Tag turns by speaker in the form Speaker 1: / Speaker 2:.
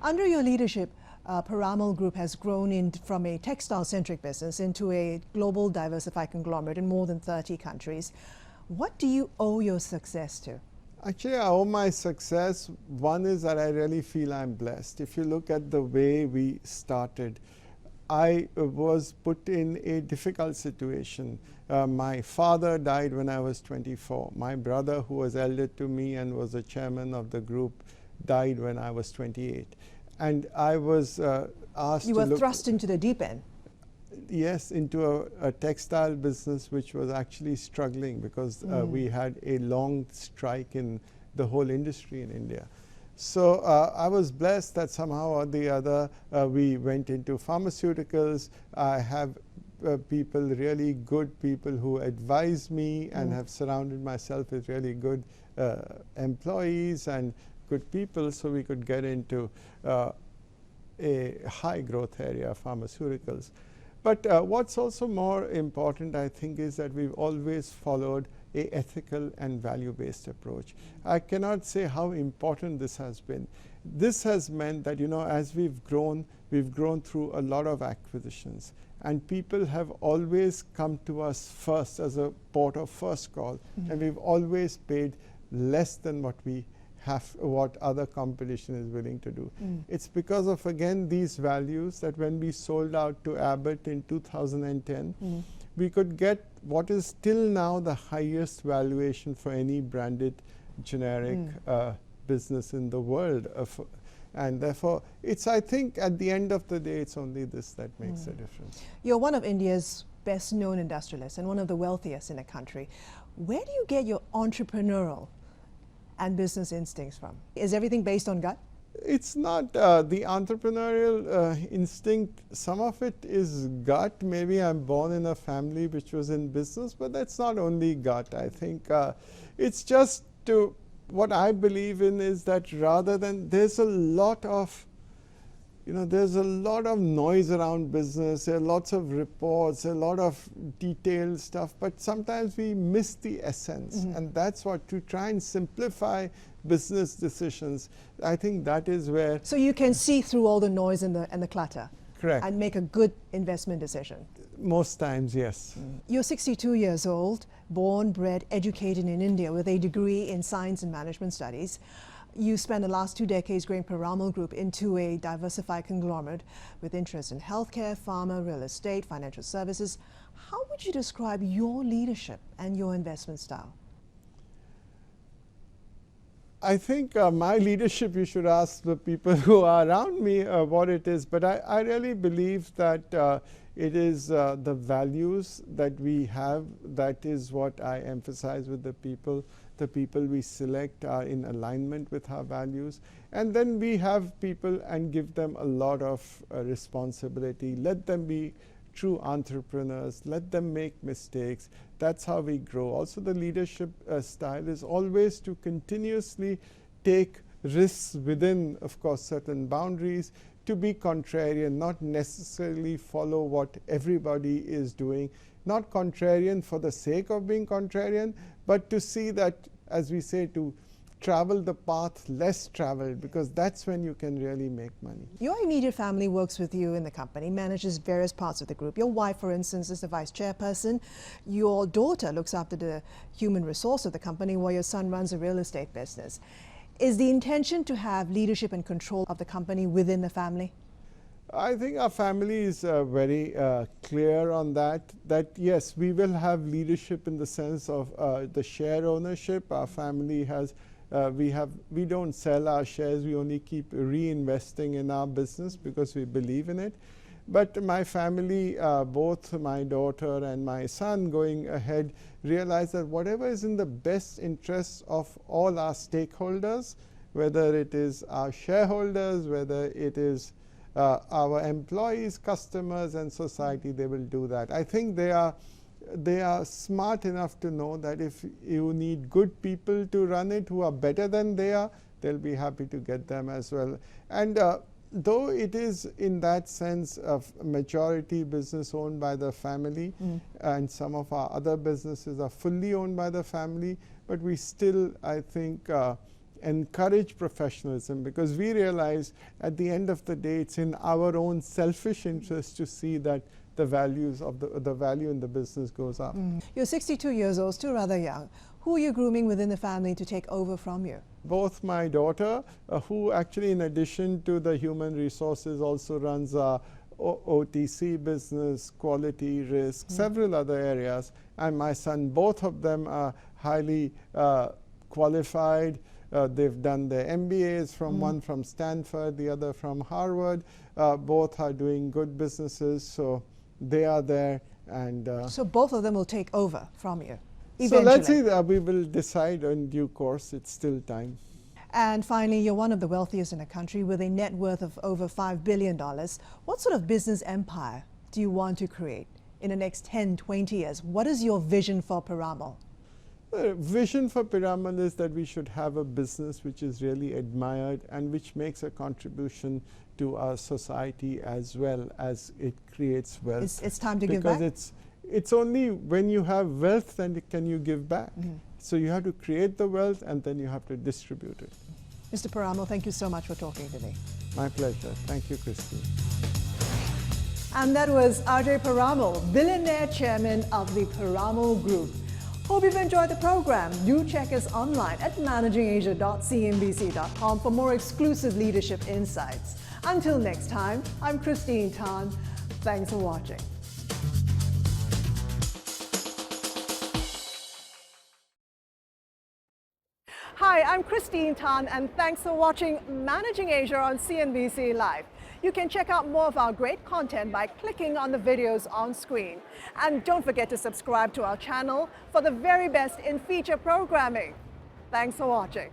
Speaker 1: Under your leadership, Piramal Group has grown from a textile-centric business into a global diversified conglomerate in more than 30 countries. What do you owe your success to?
Speaker 2: Actually, I owe my success. One is that I really feel I'm blessed. If you look at the way we started, I was put in a difficult situation. My father died when I was 24. My brother, who was elder to me and was the chairman of the group, died when I was 28. And I was asked
Speaker 1: You were thrust into the deep end.
Speaker 2: Yes, into a textile business which was actually struggling because we had a long strike in the whole industry in India. So I was blessed that somehow or the other we went into pharmaceuticals. I have people, really good people who advise me and have surrounded myself with really good employees and good people, so we could get into a high growth area, pharmaceuticals. But what's also more important, I think, is that we've always followed a ethical and value-based approach. I cannot say how important this has been. This has meant that, you know, as we've grown through a lot of acquisitions, and people have always come to us first as a port of first call, and we've always paid less than what other competition is willing to do. It's because of, again, these values that when we sold out to Abbott in 2010, we could get what is still now the highest valuation for any branded generic business in the world. And therefore, I think at the end of the day, it's only this that makes a difference.
Speaker 1: You're one of India's best known industrialists and one of the wealthiest in the country. Where do you get your entrepreneurial and business instincts from? Is everything based on gut?
Speaker 2: It's not the entrepreneurial instinct. Some of it is gut. Maybe I'm born in a family which was in business, but that's not only gut. I think it's just what I believe in is that rather than, there's a lot of noise around business. There are lots of reports, there are a lot of detailed stuff, but sometimes we miss the essence. And that's what, to try and simplify business decisions, I think that is where. So
Speaker 1: you can see through all the noise and the clutter.
Speaker 2: Correct.
Speaker 1: And make a good investment decision.
Speaker 2: Most times, yes.
Speaker 1: You're 62 years old, born, bred, educated in India with a degree in science and management studies. You spent the last 2 decades growing Piramal Group into a diversified conglomerate with interests in healthcare, pharma, real estate, financial services. How would you describe your leadership and your investment style?
Speaker 2: I think my leadership, you should ask the people who are around me what it is. But I really believe that it is the values that we have. That is what I emphasize with the people. The people we select are in alignment with our values. And then we have people and give them a lot of responsibility. Let them be true entrepreneurs. Let them make mistakes. That's how we grow. Also, the leadership style is always to continuously take risks within, of course, certain boundaries, to be contrarian, not necessarily follow what everybody is doing. Not contrarian for the sake of being contrarian, but to see that, as we say, to travel the path less traveled, because that's when you can really make money.
Speaker 1: Your immediate family works with you in the company, manages various parts of the group. Your wife, for instance, is the vice chairperson. Your daughter looks after the human resource of the company, while your son runs a real estate business. Is the intention to have leadership and control of the company within the family?
Speaker 2: I think our family is very clear on that yes, we will have leadership in the sense of the share ownership. Our family has, we don't sell our shares, we only keep reinvesting in our business because we believe in it. But my family, both my daughter and my son going ahead, realize that whatever is in the best interests of all our stakeholders, whether it is our shareholders, whether it is our employees, customers, and society, they will do that. I think they are smart enough to know that if you need good people to run it who are better than they are, they'll be happy to get them as well. And though it is in that sense of majority business owned by the family, and some of our other businesses are fully owned by the family, but we still, I think, encourage professionalism, because we realize at the end of the day it's in our own selfish interest to see that the values of the value in the business goes up.
Speaker 1: You're 62 years old, still rather young. Who are you grooming within the family to take over from you?
Speaker 2: Both my daughter, who actually in addition to the human resources also runs a OTC business, quality, risk, several other areas, and my son, both of them are highly qualified. They've done their MBAs, from one from Stanford, the other from Harvard. Both are doing good businesses, so they are there. And
Speaker 1: so both of them will take over from you eventually.
Speaker 2: So let's see, we will decide in due course. It's still time.
Speaker 1: And finally, you're one of the wealthiest in the country with a net worth of over $5 billion. What sort of business empire do you want to create in the next 10, 20 years? What is your vision for Piramal?
Speaker 2: The vision for Piramal is that we should have a business which is really admired and which makes a contribution to our society as well as it creates wealth.
Speaker 1: It's time to give back?
Speaker 2: Because it's only when you have wealth then can you give back. So you have to create the wealth and then you have to distribute it.
Speaker 1: Mr. Piramal, thank you so much for talking to me.
Speaker 2: My pleasure. Thank you, Christine.
Speaker 1: And that was Ajay Piramal, billionaire chairman of the Piramal Group. Hope you've enjoyed the program. Do check us online at managingasia.cnbc.com for more exclusive leadership insights. Until next time, I'm Christine Tan. Thanks for watching. Hi, I'm Christine Tan, and thanks for watching Managing Asia on CNBC Live. You can check out more of our great content by clicking on the videos on screen. And don't forget to subscribe to our channel for the very best in feature programming. Thanks for watching.